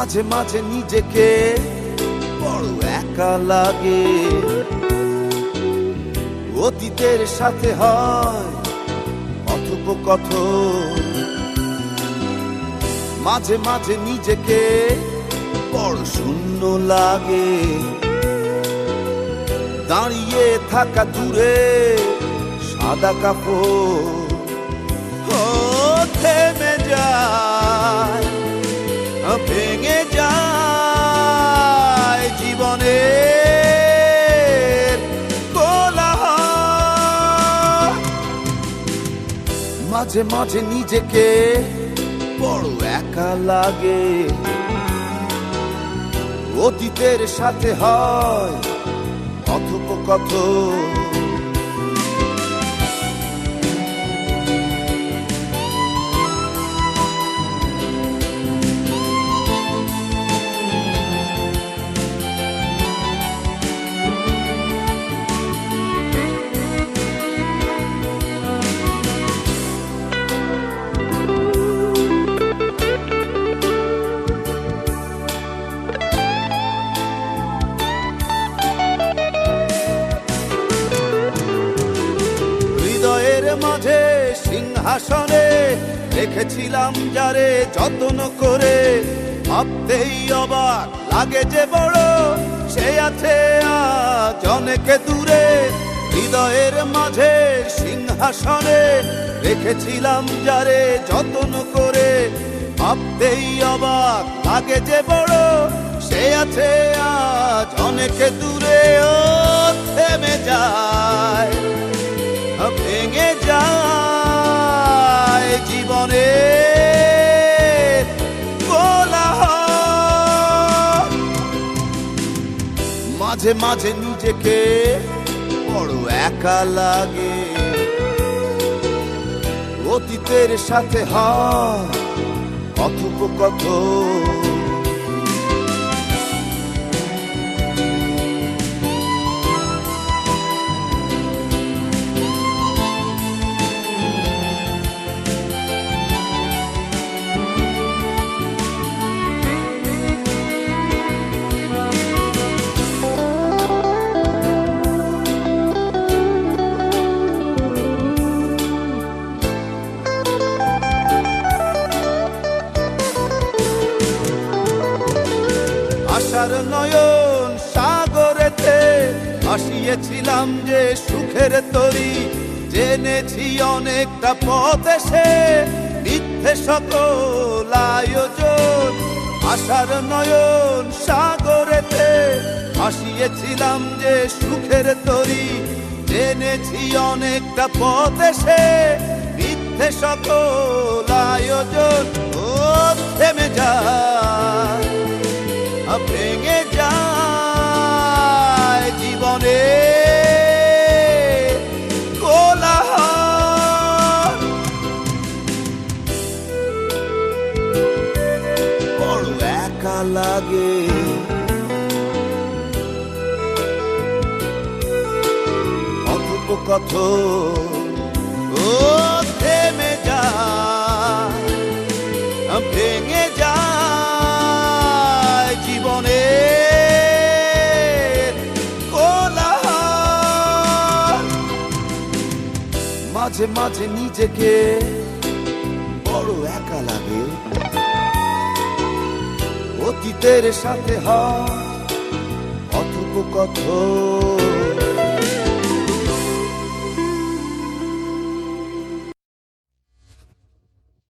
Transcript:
মাঝে মাঝে নিজেকে বড় একা লাগে, অতীতের সাথে হয় কথোপকথন। মাঝে মাঝে নিজেকে বড় শূন্য লাগে, দাঁড়িয়ে থাকা দূরে সাদা কাপড় থেমে যায়, ভেঙে যায় জীবনের কোলাহল। মাঝে মাঝে নিজেকে বড় একা লাগে, অতীতের সাথে হয় কথোপকথন। মাঝে সিংহাসনে রেখেছিলাম যারে যত্ন করে, ভাবতেই অবাক লাগে যে বড় সে আছে আজ অনেক দূরে। হৃদয়ের মাঝে সিংহাসনে রেখেছিলাম যারে যত্ন করে, ভাবতেই অবাক লাগে যে বড় সে আছে আজ অনেক দূরে। ও থেমে যায়, ভেঙে যায় জীবনের কোলাহল। মাঝে মাঝে নিজেকে বড় একা লাগে, অতীতের সাথে হয় কথোপকথন। আশার নয়ন সাগরেতে ভাসিয়েছিলাম যে সুখের তরী, জেনেছি অনেকটা পথ এসে মিথ্যে সকল আয়োজন। আশার নয়ন সাগরেতে ভাসিয়েছিলাম যে সুখের তরী, জেনেছি অনেকটা পথ এসে মিথ্যে সকল আয়োজন। ও থেমে যায়, ভেঙে যায় জীবনের কোলাহল। বড় একা লাগে, কথোপকথন। ও থেমে যায়, ভেঙে যায় জীবনের কোলাহল। মাঝে মাঝে নিজেকে বড় একা লাগে, অতীতের সাথে হয় কথোপকথন।